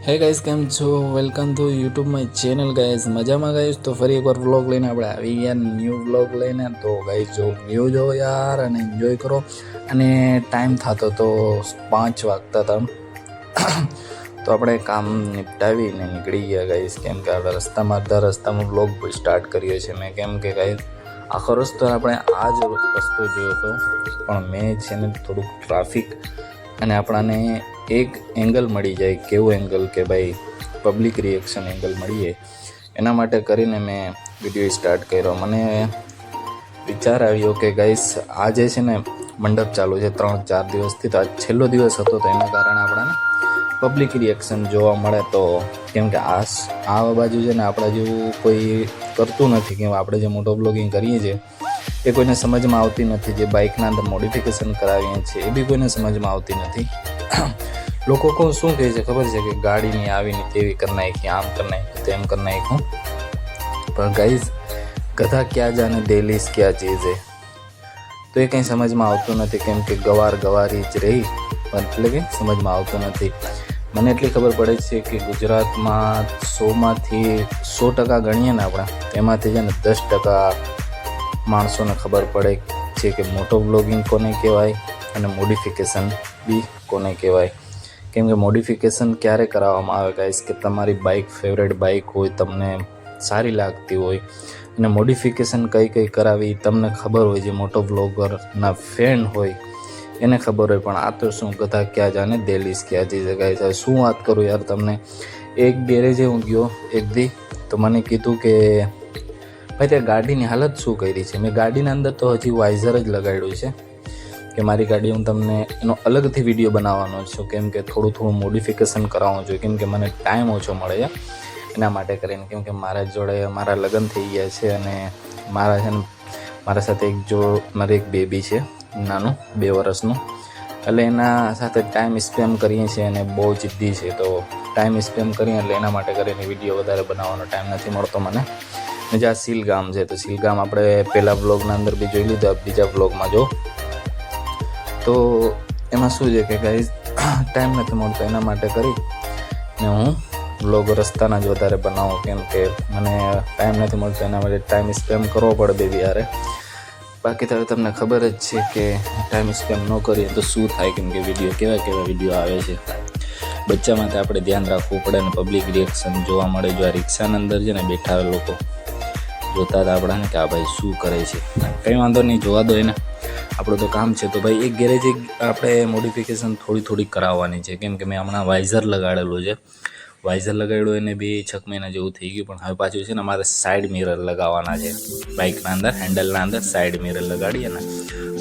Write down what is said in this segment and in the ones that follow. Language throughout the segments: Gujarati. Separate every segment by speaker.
Speaker 1: હે ગાઈસ, કેમ છો? Welcome to YouTube my channel guys. મજામાં ગાઈસ? તો ફરી એકવાર વ્લોગ લઈને આપણે આવી ગયા, ન્યૂ વ્લોગ લઈને. તો ગાઈસ જો વ્યૂ જો યાર અને એન્જોય કરો. અને ટાઈમ થતો તો 5 વાગતા હતા. તો આપણે કામ નિપટાવીને નીકળી ગયા ગાઈસ, કેમ કે આપણે રસ્તામાં વ્લોગ સ્ટાર્ટ કર્યો છે મેં. કેમ કે ગાઈસ આખો રસ્તો આપણે આ જ રસ્તો જોયો હતો, પણ મેં છે ને થોડુંક ટ્રાફિક અને આપણાને એક એંગલ મળી જાય. કેવું એંગલ કે ભાઈ પબ્લિક રિએક્શન એંગલ મળીએ, એના માટે કરીને મેં વિડીયો સ્ટાર્ટ કર્યો. મને વિચાર આવ્યો કે ગાઈસ આજે છે ને મંડપ ચાલુ છે 3-4 દિવસથી, તો આજ છેલ્લો દિવસ હતો, તો એના કારણે આપણને પબ્લિક રિએક્શન જોવા મળે. તો કેમ કે આ બાજુ છે ને આપણા જેવું કોઈ કરતું નથી, કે આપણે જે મોટો બ્લોગિંગ કરીએ છીએ એ કોઈને સમજમાં આવતી નથી. જે બાઇકના અંદર મોડિફિકેશન કરાવીએ છીએ એ બી કોઈને સમજમાં આવતી નથી. લોકો શું કહે છે ખબર છે કે ગાડીની આવીને તેવી કરી નાખી, આમ કરી નાખ્યું, તેમ કરી નાખ્યું. પણ ગાઈઝ ગધા ક્યાં જાને ડેલીસ ક્યાં ચીઝ હે, તો એ કંઈ સમજમાં આવતું નથી. કેમ કે ગવારી જ રહી, એટલે કે સમજમાં આવતું નથી. મને એટલી ખબર પડે છે કે ગુજરાતમાં 100માંથી 100% ગણીએ ને આપણે, એમાંથી છે ને 10% માણસોને ખબર પડે છે કે મોટો બ્લોગિંગ કોને કહેવાય અને મોડિફિકેશન બી કોને કહેવાય. કેમ કે મોડિફિકેશન ક્યારે કરાવવામાં આવે ગાઈસ, કે તમારી બાઇક ફેવરેટ બાઇક હોય, તમને સારી લાગતી હોય, અને મોડિફિકેશન કઈ કરાવી તમને ખબર હોય. જે મોટો બ્લોગરના ફેન હોય એને ખબર હોય. પણ આ તો શું ગધા ક્યાં જાને ડેલીસ ક્યાં જઈ ગાઈસ. શું વાત કરું યાર તમને. એક ગેરેજે હું ગયો એક દી, તો મને કીધું કે ભાઈ તે ગાડીની હાલત શું કરી છે. મેં ગાડીના અંદર તો હજી વાઇઝર જ લગાડ્યું છે, કે મારી ગાડી હું તમને એનો અલગથી વિડીયો બનાવવાનો છું. કેમ કે થોડું મોડિફિકેશન કરાવવું જોઈએ, કેમ કે મને ટાઈમ ઓછો મળે છે એના માટે કરીને. કેમ કે મારા જોડે મારા લગ્ન થઈ ગયા છે, અને મારા સાથે મારી એક બેબી છે નાનું 2 વર્ષનું. એટલે એના સાથે ટાઈમ સ્પેન્ડ કરીએ છીએ, અને બહુ જિદ્દી છે, તો ટાઈમ સ્પેન્ડ કરીએ એટલે એના માટે કરીને વિડીયો વધારે બનાવવાનો ટાઈમ નથી મળતો મને. જ્યાં સીલગામ છે, તો સીલગામ આપણે પહેલા બ્લોગના અંદર બી જોઈ લીધું, બીજા બ્લોગમાં જો. તો એમાં શું છે કે ગાઈઝ ટાઈમ નથી મળતો, એના માટે કરીને હું બ્લોગ રસ્તાના જ વધારે બનાવું. કેમ કે મને ટાઈમ નથી મળતો, એના માટે ટાઈમ સ્પેન્ડ કરવો પડે બેબી યારે. બાકી તો તમને ખબર જ છે કે ટાઈમ સ્પેન્ડ ન કરીએ તો શું થાય. કેમ કે વિડીયો કેવા વિડીયો આવે છે, બચ્ચા માટે આપણે ધ્યાન રાખવું પડે, અને પબ્લિક રિએક્શન જોવા મળે. જો આ રિક્ષાના અંદર છે ને બેઠા લોકો જોતા હતા આપણાને કે આ ભાઈ શું કરે છે. કંઈ વાંધો નહીં, જોવા દો એને, આપણું તો કામ છે. તો ભાઈ એક ગેરેજ આપણે મોડિફિકેશન થોડી કરાવવાની છે. કેમ કે મેં હમણાં વાઇઝર લગાડેલું છે. વાઇઝર લગાડ્યું એને 2-6 મહિના જેવું થઈ ગયું, પણ હવે પાછું છે ને મારે સાઈડ મિરર લગાવવાના છે. બાઇકના અંદર હેન્ડલના અંદર સાઈડ મિરર લગાડીએ ને,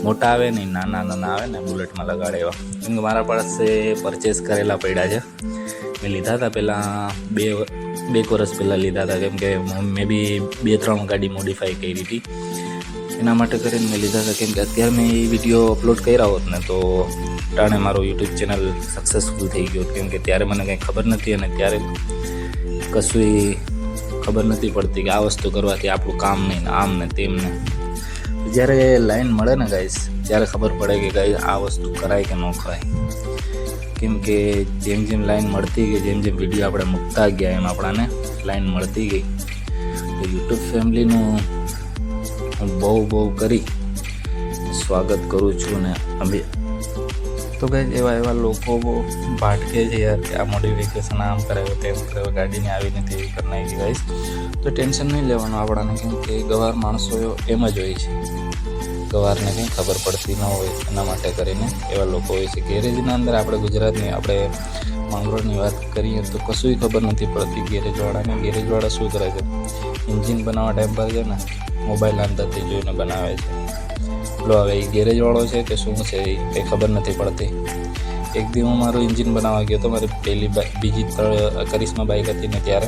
Speaker 1: મોટા આવે નહીં, નાના આવે ને બુલેટમાં લગાડે એવા. કેમ કે મારા પાસે પરચેસ કરેલા પડ્યા છે. મેં લીધા હતા પહેલાં 2 વર્ષ પહેલાં લીધા હતા. કેમ કે મેં બી 2-3 ગાડી મોડિફાઈ કરી હતી, એના માટે કરીને મેં લીધા હતા. કેમ કે અત્યારે મેં એ વિડીયો અપલોડ કર્યા હોત ને તો ટાણે મારું યુટ્યુબ ચેનલ સક્સેસફુલ થઈ ગયું. કેમ કે ત્યારે મને કંઈ ખબર નથી, અને ત્યારે કશું ખબર નથી પડતી કે આ વસ્તુ કરવાથી આપણું કામ નહીં, આમ ને તેમ ને. જ્યારે લાઈન મળે ને ગાઈસ, ત્યારે ખબર પડે કે ગાઈસ આ વસ્તુ કરાય કે ન કરાય. કેમ કે જેમ લાઈન મળતી ગઈ, જેમ વિડીયો આપણે મૂકતા ગયા, એમ આપણાને લાઈન મળતી ગઈ. તો યુટ્યુબ ફેમિલીનું હું બહુ કરી સ્વાગત કરું છું. ને અમે તો ગાઈસ એવા લોકો બહુ ભાટકે છે યાર, કે આ મોડિફિકેશન આમ કરાવ્યો, તેમ કરાવ્યો, ગાડીને આવીને તેવી કરી નાખી ગાઈસ. તો ટેન્શન નહીં લેવાનું આપણાને, કેમ કે ગવાર માણસો એમ જ હોય છે, ગવારને કંઈ ખબર પડતી ન હોય, એના માટે કરીને એવા લોકો હોય છે. ગેરેજના અંદર આપણે ગુજરાતની આપણે માંગરોળની વાત કરીએ તો કશું ખબર નથી પડતી ગેરેજવાળાને. ગેરેજવાળા શું કરે છે, એન્જિન બનાવવા ટાઈમ પર છે ને મોબાઈલ અંદરથી જોઈને બનાવે છે. લો હવે એ ગેરેજવાળો છે કે શું છે એ કંઈ ખબર નથી પડતી. એક દી હું મારું એન્જિન બનાવવા ગયો હતો, મારી બીજી કરિશ્મા બાઇક હતી ને ત્યારે.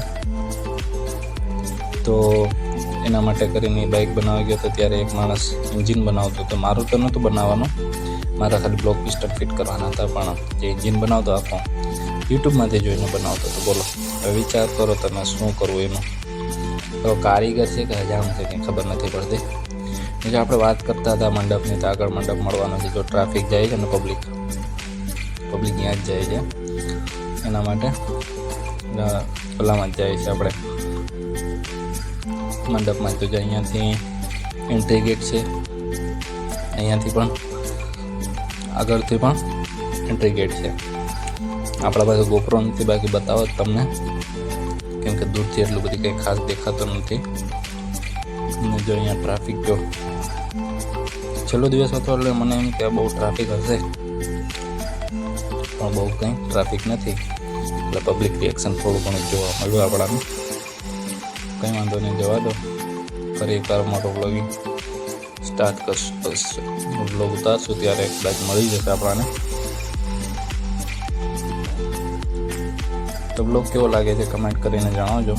Speaker 1: તો એના માટે કરીને બાઇક બનાવવા ગયો હતો, ત્યારે એક માણસ એન્જિન બનાવતો હતો. મારું તો નહોતું બનાવવાનું, મારા ખાલી બ્લોક પિસ્ટન ફિટ કરવાના હતા. પણ જે એન્જિન બનાવતો આખો યુટ્યુબમાંથી જોઈને બનાવતો હતો. બોલો હવે વિચાર કરો તમે શું કરવું એનું. તો કારીગર છે કે હજામ છે કંઈ ખબર નથી પડતી. એટલે આપણે વાત કરતા હતા મંડપની, તો આગળ મંડપ મળવાનો છે. જો ટ્રાફિક જાય છે ને પબ્લિક ત્યાં જ જાય છે, એના માટે પેલામાં જ જાય છે આપણે મંડપમાં. તો અહીંયાથી એન્ટ્રી ગેટ છે, અહીંયાથી પણ આગળથી પણ એન્ટ્રી ગેટ છે. આપણા પાસે ગોપ્રો નથી, બાકી બતાવો તમને, કેમ કે દૂરથી એટલું બધી કંઈ ખાસ દેખાતું નથી. અને જો અહીંયા ટ્રાફિક, જો છેલ્લો દિવસ હતો એટલે મને એમ કે બહુ ટ્રાફિક હશે, પણ બહુ કંઈ ટ્રાફિક નથી. એટલે પબ્લિક રિએક્શન થોડું ઘણું જોવા મળ્યું આપણાને. કંઈ વાંધો નહીં, જવા દો. ફરી એકવાર મોટો વ્લોગિંગ સ્ટાર્ટ કરશું, વ્લોગ ઉતારશું ત્યારે કદાચ મળી જશે આપણાને. તો બ્લોગ કેવો લાગે છે કમેન્ટ કરીને જણાવજો.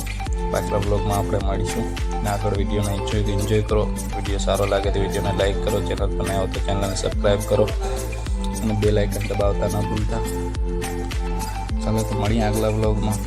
Speaker 1: પાછલા બ્લોગમાં આપણે મળીશું. અને આગળ વિડીયોને એન્જોય કરો. વિડીયો સારો લાગે તો વિડીયોને લાઇક કરો, ચેનલ પર નવા હો તો ચેનલને સબસ્ક્રાઈબ કરો અને બેલ આઇકન દબાવતા ન ભૂલતા. ચાલો તો મળીએ આગલા બ્લોગમાં.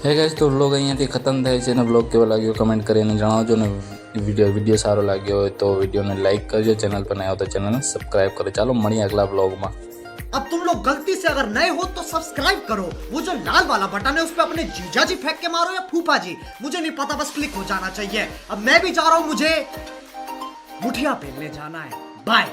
Speaker 1: હે ગાઈસ, તો વ્લોગ અહીંયાથી ખતમ થાય છે. અને વ્લોગ કેવો લાગ્યો કમેન્ટ કરીને જણાવજો. ને વિડીયો સારો લાગ્યો હોય તો વિડીયોને લાઇક કરજો, ચેનલ પર નયા હો તો ચેનલને સબસ્ક્રાઈબ કરો. ચાલો મળીએ અગલા વ્લોગમાં.
Speaker 2: अब तुम लोग गलती से अगर नए हो तो सब्सक्राइब करो, वो जो लाल वाला बटन है उस पे अपने जीजा जी फेंक के मारो या फूफा जी, मुझे नहीं पता, बस क्लिक हो जाना चाहिए. अब मैं भी जा रहा हूं, मुझे मुठिया पहनने जाना है. बाय.